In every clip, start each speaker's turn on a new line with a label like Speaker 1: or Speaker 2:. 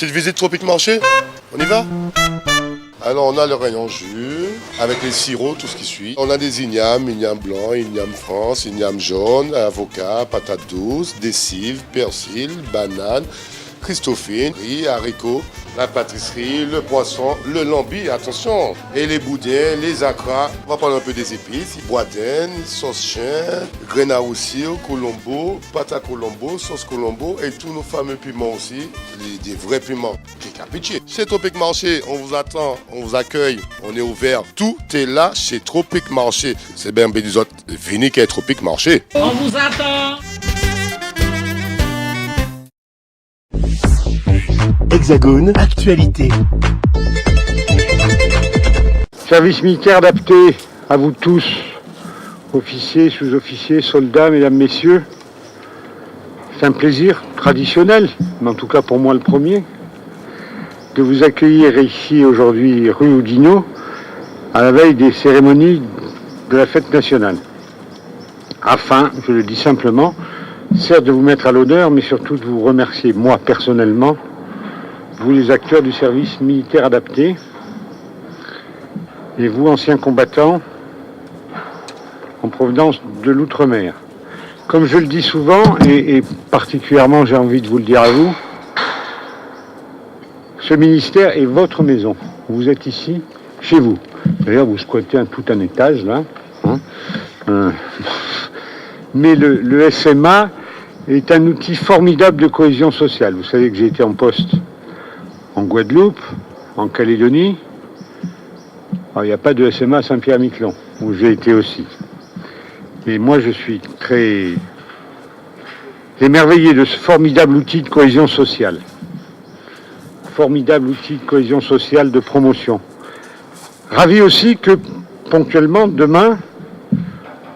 Speaker 1: Petite visite Tropique Marché, on y va? Alors on a le rayon jus, avec les sirops, tout ce qui suit. On a des ignames blanc, igname France, igname jaune, avocat, patates douces, des cives, persil, bananes, christophine, riz, haricots, la pâtisserie, le poisson, le lambi, attention, et les boudins, les acras. On va parler un peu des épices, boudin, sauce chien, graines à roussir, colombo, pâte à colombo, sauce colombo et tous nos fameux piments aussi, des vrais piments. Pitié. Chez Tropique Marché, on vous attend, on vous accueille, on est ouvert. Tout est là chez Tropique Marché. C'est bien des autres, venez qu'à Tropique Marché.
Speaker 2: On vous attend.
Speaker 3: Hexagone, actualité.
Speaker 4: Service militaire adapté à vous tous, officiers, sous-officiers, soldats, mesdames, messieurs. C'est un plaisir traditionnel, mais en tout cas pour moi le premier, de vous accueillir ici aujourd'hui rue Oudinot, à la veille des cérémonies de la fête nationale. Afin, je le dis simplement, certes de vous mettre à l'honneur, mais surtout de vous remercier, moi personnellement, vous les acteurs du service militaire adapté, et vous anciens combattants en provenance de l'outre-mer. Comme je le dis souvent, et particulièrement j'ai envie de vous le dire à vous, ce ministère est votre maison. Vous êtes ici, chez vous. D'ailleurs, vous squattez tout un étage, là. Mais le SMA est un outil formidable de cohésion sociale. Vous savez que j'ai été en poste en Guadeloupe, en Calédonie. Alors, il n'y a pas de SMA à Saint-Pierre-Miquelon, où j'ai été aussi. Et moi, je suis très émerveillé de ce formidable outil de cohésion sociale. Formidable outil de cohésion sociale, de promotion. Ravi aussi que, ponctuellement, demain,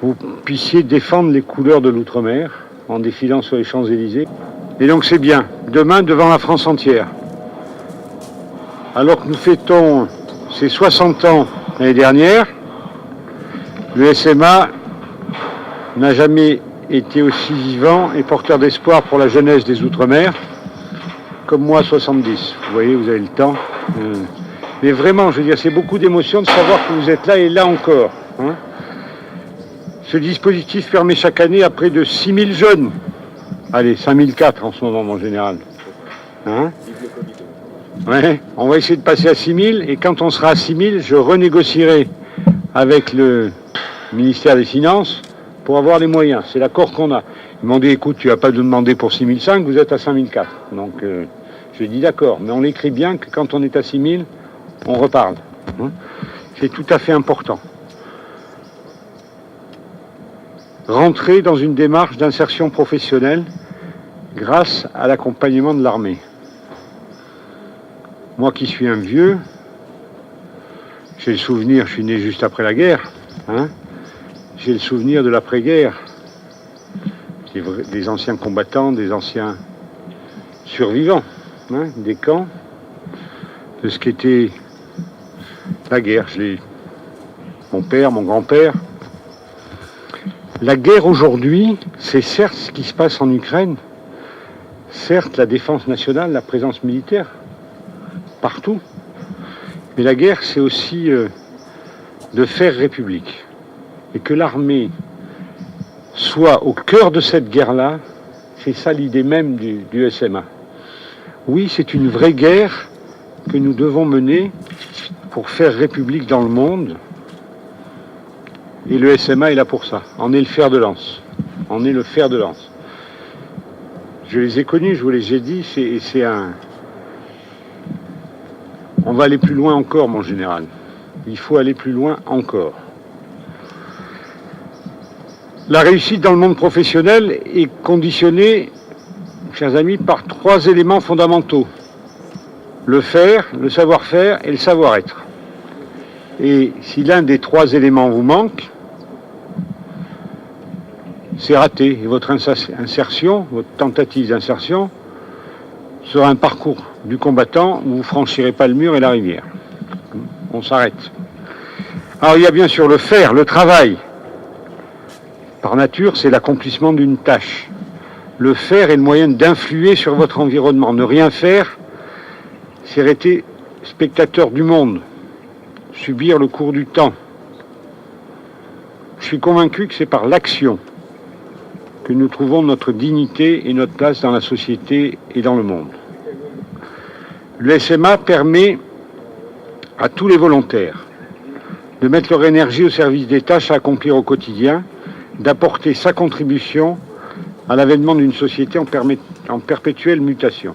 Speaker 4: vous puissiez défendre les couleurs de l'outre-mer en défilant sur les Champs-Élysées. Et donc c'est bien, demain, devant la France entière. Alors que nous fêtons ses 60 ans l'année dernière, le SMA n'a jamais été aussi vivant et porteur d'espoir pour la jeunesse des Outre-mer, comme moi, 70. Vous voyez, vous avez le temps. Mais vraiment, je veux dire, c'est beaucoup d'émotion de savoir que vous êtes là et là encore. Ce dispositif permet chaque année à près de 6000 jeunes. Allez, 5004 en ce moment, en général. Ouais, on va essayer de passer à 6000 et quand on sera à 6000, je renégocierai avec le ministère des Finances pour avoir les moyens. C'est l'accord qu'on a. Ils m'ont dit, écoute, tu vas pas nous demander pour 6005, vous êtes à 5004. Donc, j'ai dit d'accord, mais on écrit bien que quand on est à 6000, on reparle. C'est tout à fait important. Rentrer dans une démarche d'insertion professionnelle grâce à l'accompagnement de l'armée. Moi qui suis un vieux, j'ai le souvenir, je suis né juste après la guerre, j'ai le souvenir de l'après-guerre, des anciens combattants, des anciens survivants, des camps, de ce qu'était la guerre. Mon père, mon grand-père. La guerre aujourd'hui, c'est certes ce qui se passe en Ukraine, certes la défense nationale, la présence militaire, partout. Mais la guerre, c'est aussi de faire république. Et que l'armée soit au cœur de cette guerre-là, c'est ça l'idée même du SMA. Oui, c'est une vraie guerre que nous devons mener pour faire république dans le monde. Et le SMA est là pour ça. On est le fer de lance. On est le fer de lance. Je les ai connus, je vous les ai dit, c'est un... On va aller plus loin encore, mon général. Il faut aller plus loin encore. La réussite dans le monde professionnel est conditionnée, chers amis, par 3 éléments fondamentaux. Le faire, le savoir-faire et le savoir-être. Et si l'un des 3 éléments vous manque, c'est raté. Et votre insertion, votre tentative d'insertion, sera un parcours du combattant où vous ne franchirez pas le mur et la rivière. On s'arrête. Alors il y a bien sûr le faire, le travail. Par nature, c'est l'accomplissement d'une tâche. Le faire est le moyen d'influer sur votre environnement. Ne rien faire, c'est rester spectateur du monde, subir le cours du temps. Je suis convaincu que c'est par l'action que nous trouvons notre dignité et notre place dans la société et dans le monde. Le SMA permet à tous les volontaires de mettre leur énergie au service des tâches à accomplir au quotidien, d'apporter sa contribution à l'avènement d'une société en perpétuelle mutation.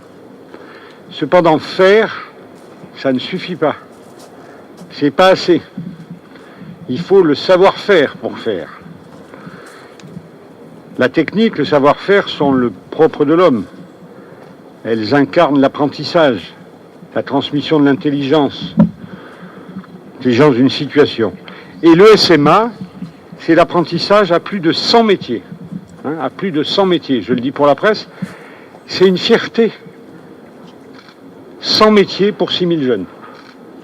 Speaker 4: Cependant, faire, ça ne suffit pas. C'est pas assez. Il faut le savoir-faire pour faire. La technique, le savoir-faire sont le propre de l'homme. Elles incarnent l'apprentissage, la transmission de l'intelligence d'une situation. Et le SMA, c'est l'apprentissage à plus de 100 métiers. À plus de 100 métiers, je le dis pour la presse, c'est une fierté. 100 métiers pour 6000 jeunes.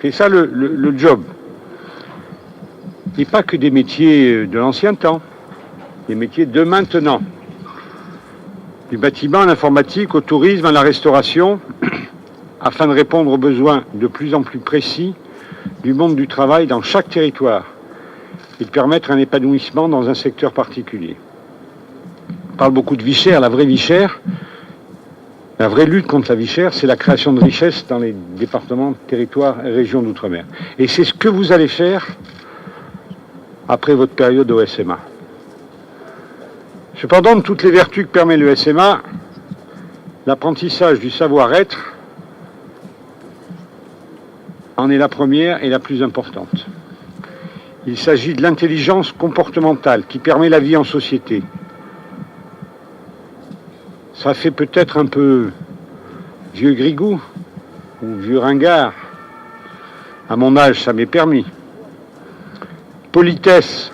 Speaker 4: C'est ça le job. Et pas que des métiers de l'ancien temps, des métiers de maintenant. Du bâtiment à l'informatique, au tourisme, à la restauration, afin de répondre aux besoins de plus en plus précis du monde du travail dans chaque territoire et de permettre un épanouissement dans un secteur particulier. On parle beaucoup de vie chère, la vraie vie chère, la vraie lutte contre la vie chère, c'est la création de richesses dans les départements, territoires et régions d'outre-mer. Et c'est ce que vous allez faire après votre période au SMA. Cependant, de toutes les vertus que permet le SMA, l'apprentissage du savoir-être en est la première et la plus importante. Il s'agit de l'intelligence comportementale qui permet la vie en société. Ça fait peut-être un peu vieux grigou ou vieux ringard. À mon âge, ça m'est permis. Politesse,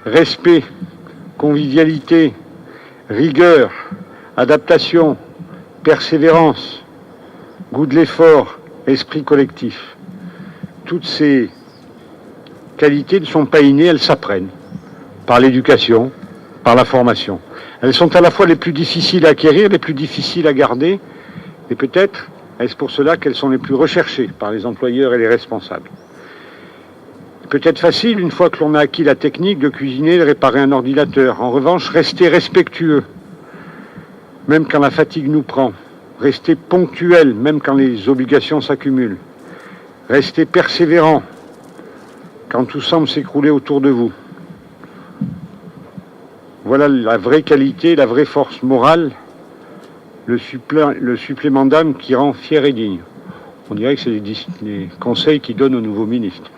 Speaker 4: respect, convivialité, rigueur, adaptation, persévérance, goût de l'effort, esprit collectif. Toutes ces qualités ne sont pas innées, elles s'apprennent par l'éducation, par la formation. Elles sont à la fois les plus difficiles à acquérir, les plus difficiles à garder, et peut-être est-ce pour cela qu'elles sont les plus recherchées par les employeurs et les responsables. Peut-être facile, une fois que l'on a acquis la technique de cuisiner, de réparer un ordinateur. En revanche, rester respectueux, même quand la fatigue nous prend. Rester ponctuel, même quand les obligations s'accumulent. Rester persévérant, quand tout semble s'écrouler autour de vous. Voilà la vraie qualité, la vraie force morale, le supplément d'âme qui rend fier et digne. On dirait que c'est les conseils qu'il donne au nouveau ministre.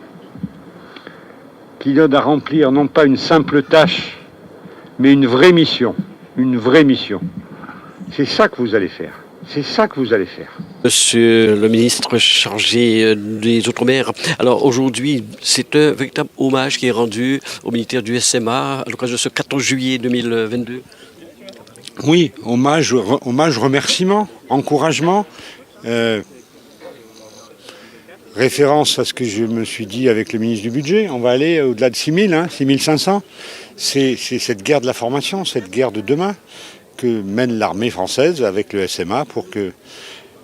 Speaker 4: Qui donne à remplir non pas une simple tâche, mais une vraie mission. Une vraie mission. C'est ça que vous allez faire. C'est ça que vous allez faire.
Speaker 2: Monsieur le ministre chargé des Outre-mer, alors aujourd'hui, c'est un véritable hommage qui est rendu au militaire du SMA à l'occasion de ce 14 juillet 2022.
Speaker 4: Oui, hommage, remerciement, encouragement, référence à ce que je me suis dit avec le ministre du Budget. On va aller au-delà de 6000, 6500. C'est cette guerre de la formation, cette guerre de demain que mène l'armée française avec le SMA pour que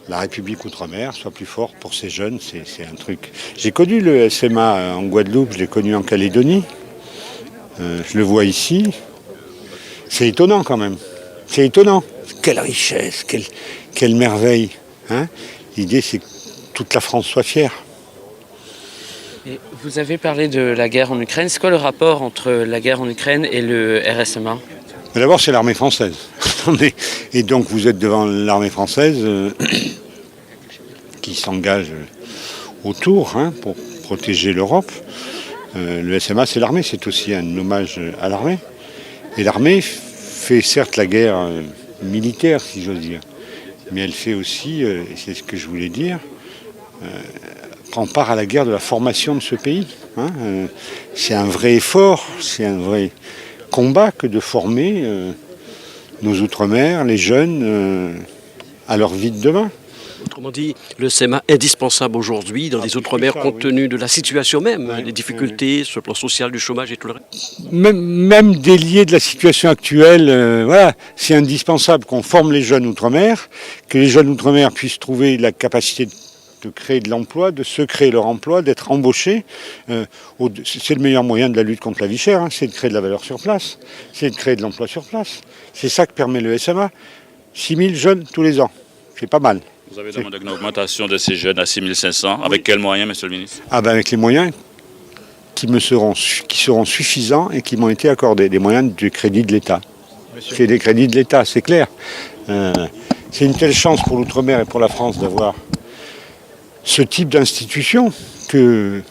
Speaker 4: la République Outre-mer soit plus forte pour ces jeunes. C'est un truc. J'ai connu le SMA en Guadeloupe, je l'ai connu en Calédonie. Je le vois ici. C'est étonnant quand même. C'est étonnant. Quelle richesse, quelle merveille. L'idée, c'est que toute la France soit fière.
Speaker 5: Et vous avez parlé de la guerre en Ukraine. C'est quoi le rapport entre la guerre en Ukraine et le RSMA ?
Speaker 4: D'abord, c'est l'armée française. Et donc, vous êtes devant l'armée française qui s'engage autour pour protéger l'Europe. Le SMA, c'est l'armée. C'est aussi un hommage à l'armée. Et l'armée fait certes la guerre militaire, si j'ose dire. Mais elle fait aussi, et c'est ce que je voulais dire, prend part à la guerre de la formation de ce pays. C'est un vrai effort, c'est un vrai combat que de former nos Outre-mer, les jeunes, à leur vie de demain.
Speaker 2: Autrement dit, le SMA indispensable aujourd'hui dans les Outre-mer compte tenu de la situation même, des difficultés sur le plan social, du chômage et tout le reste.
Speaker 4: Même délié de la situation actuelle, voilà, c'est indispensable qu'on forme les jeunes Outre-mer, que les jeunes Outre-mer puissent trouver la capacité de de créer de l'emploi, de se créer leur emploi, d'être embauchés. C'est le meilleur moyen de la lutte contre la vie chère, hein, c'est de créer de la valeur sur place, c'est de créer de l'emploi sur place. C'est ça que permet le SMA. 6 000 jeunes tous les ans, c'est pas mal.
Speaker 6: Vous avez demandé une augmentation de ces jeunes à 6 500. Avec quels moyens, monsieur le ministre?
Speaker 4: Avec les moyens qui seront suffisants et qui m'ont été accordés, des moyens du crédit de l'État. C'est des crédits de l'État, c'est clair. C'est une telle chance pour l'outre-mer et pour la France d'avoir ce type d'institution qu'il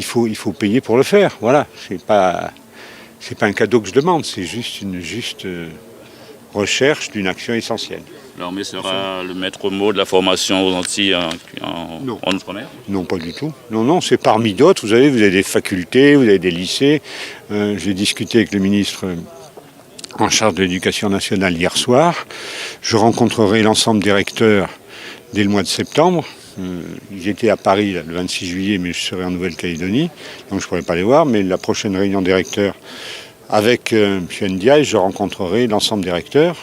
Speaker 4: faut payer pour le faire. Voilà, c'est pas un cadeau que je demande, c'est juste une recherche d'une action essentielle.
Speaker 6: L'armée sera le maître mot de la formation aux Antilles en outre-mer?
Speaker 4: Non, pas du tout. Non, c'est parmi d'autres. Vous avez des facultés, vous avez des lycées. J'ai discuté avec le ministre en charge de l'éducation nationale hier soir. Je rencontrerai l'ensemble des recteurs dès le mois de septembre. Ils étaient à Paris le 26 juillet, mais je serai en Nouvelle-Calédonie, donc je ne pourrai pas les voir. Mais la prochaine réunion des recteurs avec M. Ndiaye, je rencontrerai l'ensemble des recteurs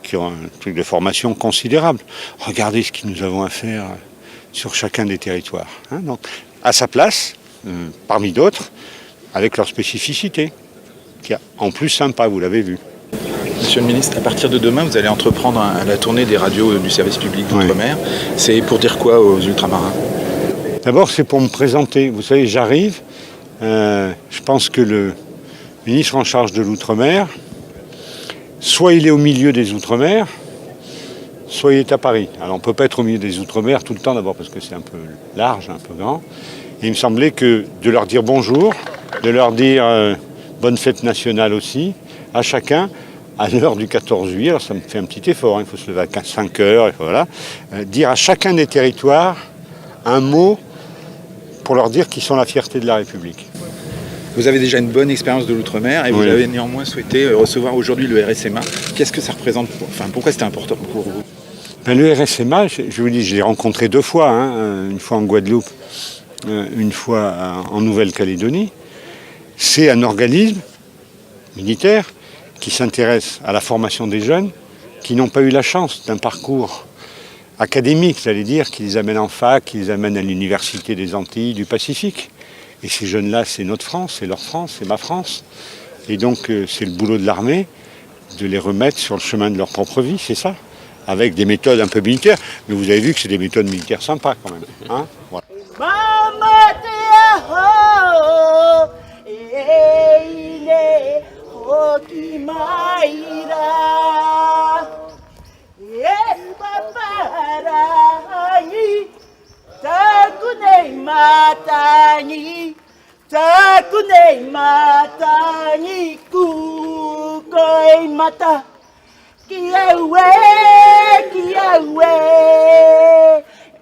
Speaker 4: qui ont un truc de formation considérable. Regardez ce que nous avons à faire sur chacun des territoires. Hein, donc, à sa place, parmi d'autres, avec leur spécificité, qui est en plus sympa, vous l'avez vu.
Speaker 7: Monsieur le ministre, à partir de demain, vous allez entreprendre la tournée des radios du service public d'outre-mer. C'est pour dire quoi aux ultramarins?
Speaker 4: D'abord, c'est pour me présenter. Vous savez, j'arrive. Je pense que le ministre en charge de l'outre-mer, soit il est au milieu des outre-mer, soit il est à Paris. Alors on ne peut pas être au milieu des outre-mer tout le temps, d'abord parce que c'est un peu large, un peu grand. Et il me semblait que de leur dire bonjour, de leur dire bonne fête nationale aussi, à chacun, à l'heure du 14 juillet, alors ça me fait un petit effort, hein, il faut se lever à 5 heures, et voilà, dire à chacun des territoires un mot pour leur dire qu'ils sont la fierté de la République.
Speaker 7: Vous avez déjà une bonne expérience de l'outre-mer et vous avez néanmoins souhaité recevoir aujourd'hui le RSMA. Qu'est-ce que ça représente pourquoi c'était important pour vous?
Speaker 4: Le RSMA, je vous dis, je l'ai rencontré 2 fois, hein, une fois en Guadeloupe, une fois en Nouvelle-Calédonie. C'est un organisme militaire qui s'intéresse à la formation des jeunes qui n'ont pas eu la chance d'un parcours académique, j'allais dire, qui les amène en fac, qui les amène à l'université des Antilles, du Pacifique. Et ces jeunes-là, c'est notre France, c'est leur France, c'est ma France. Et donc, c'est le boulot de l'armée de les remettre sur le chemin de leur propre vie, c'est ça. Avec des méthodes un peu militaires. Mais vous avez vu que c'est des méthodes militaires sympas quand même. Hein, voilà.
Speaker 8: Takunei matani kukoi mata Kiawe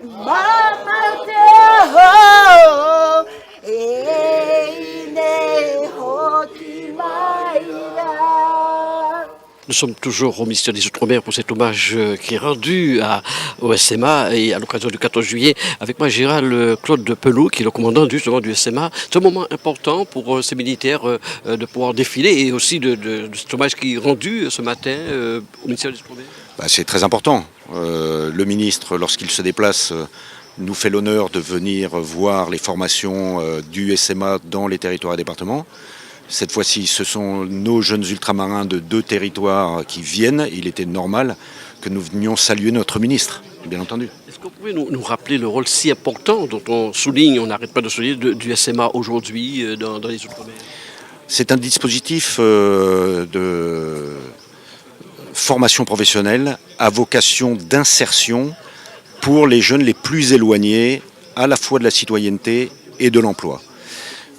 Speaker 8: Mama te ho Eine hoti maira.
Speaker 2: Nous sommes toujours au ministère des Outre-mer pour cet hommage qui est rendu au SMA et à l'occasion du 14 juillet. Avec moi, Gérald Claude Pelou, qui est le commandant justement du SMA. C'est un moment important pour ces militaires de pouvoir défiler et aussi de cet hommage qui est rendu ce matin au ministère des Outre-mer.
Speaker 9: C'est très important. Le ministre, lorsqu'il se déplace, nous fait l'honneur de venir voir les formations du SMA dans les territoires et départements. Cette fois-ci, ce sont nos jeunes ultramarins de 2 territoires qui viennent. Il était normal que nous venions saluer notre ministre, bien entendu.
Speaker 2: Est-ce que vous pouvez nous rappeler le rôle si important dont on n'arrête pas de souligner, du SMA aujourd'hui dans les Outre-mer?
Speaker 9: C'est un dispositif de formation professionnelle à vocation d'insertion pour les jeunes les plus éloignés à la fois de la citoyenneté et de l'emploi.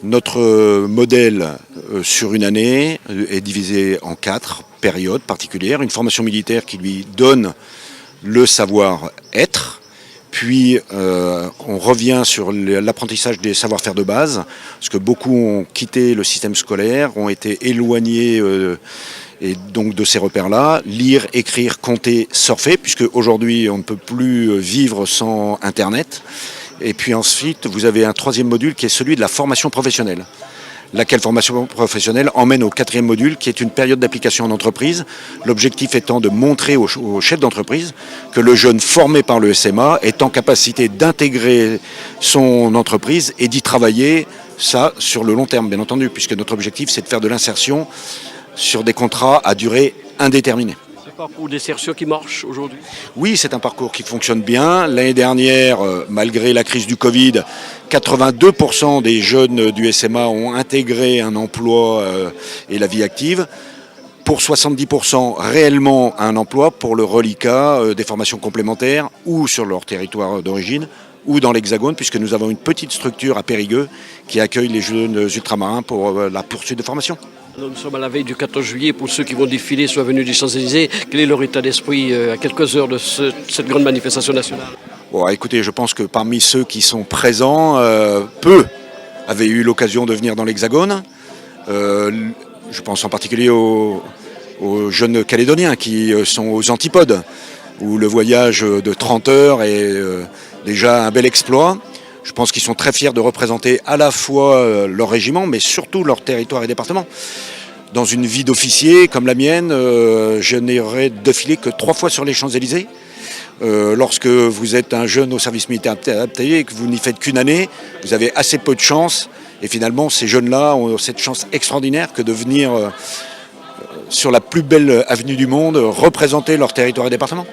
Speaker 9: Notre modèle sur une année est divisé en 4 périodes particulières. Une formation militaire qui lui donne le savoir-être, puis on revient sur l'apprentissage des savoir-faire de base, parce que beaucoup ont quitté le système scolaire, ont été éloignés et donc de ces repères-là, lire, écrire, compter, surfer, puisque aujourd'hui on ne peut plus vivre sans Internet. Et puis ensuite, vous avez un 3e module qui est celui de la formation professionnelle. laquelle formation professionnelle emmène au 4e module, qui est une période d'application en entreprise. L'objectif étant de montrer au chef d'entreprise que le jeune formé par le SMA est en capacité d'intégrer son entreprise et d'y travailler, ça sur le long terme, bien entendu, puisque notre objectif, c'est de faire de l'insertion sur des contrats à durée indéterminée.
Speaker 2: C'est un parcours d'insertion qui marche aujourd'hui?
Speaker 9: Oui, c'est un parcours qui fonctionne bien. L'année dernière, malgré la crise du Covid, 82% des jeunes du SMA ont intégré un emploi et la vie active. Pour 70% réellement un emploi pour le reliquat, des formations complémentaires ou sur leur territoire d'origine ou dans l'Hexagone, puisque nous avons une petite structure à Périgueux qui accueille les jeunes ultramarins pour la poursuite de formation.
Speaker 2: Alors, nous sommes à la veille du 14 juillet. Pour ceux qui vont défiler sur l'avenue des Champs-Élysées, quel est leur état d'esprit à quelques heures de cette grande manifestation nationale?
Speaker 9: Bon, écoutez, je pense que parmi ceux qui sont présents, peu avaient eu l'occasion de venir dans l'Hexagone. Je pense en particulier aux jeunes Calédoniens qui sont aux antipodes, où le voyage de 30 heures est déjà un bel exploit. Je pense qu'ils sont très fiers de représenter à la fois leur régiment, mais surtout leur territoire et département. Dans une vie d'officier comme la mienne, je n'aurais défilé que 3 fois sur les Champs-Élysées. Lorsque vous êtes un jeune au service militaire adapté et que vous n'y faites qu'une année, vous avez assez peu de chance. Et finalement, ces jeunes-là ont cette chance extraordinaire que de venir sur la plus belle avenue du monde représenter leur territoire et département.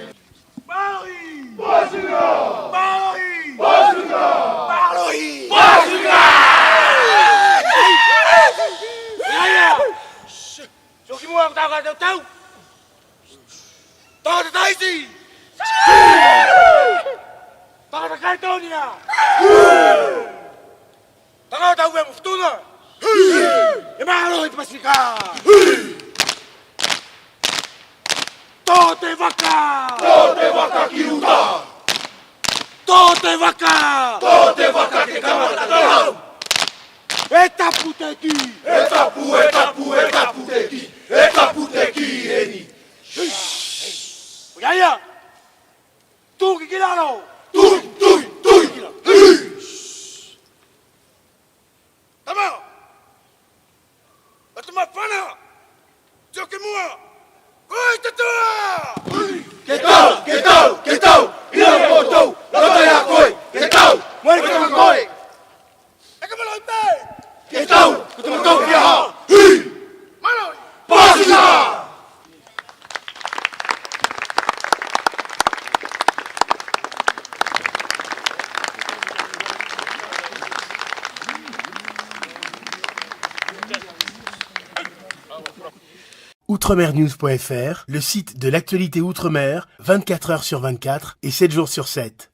Speaker 3: Outremernews.fr, le site de l'actualité Outre-mer, 24 heures sur 24 et 7 jours sur 7.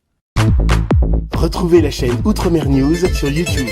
Speaker 3: Retrouvez la chaîne Outremer News sur YouTube.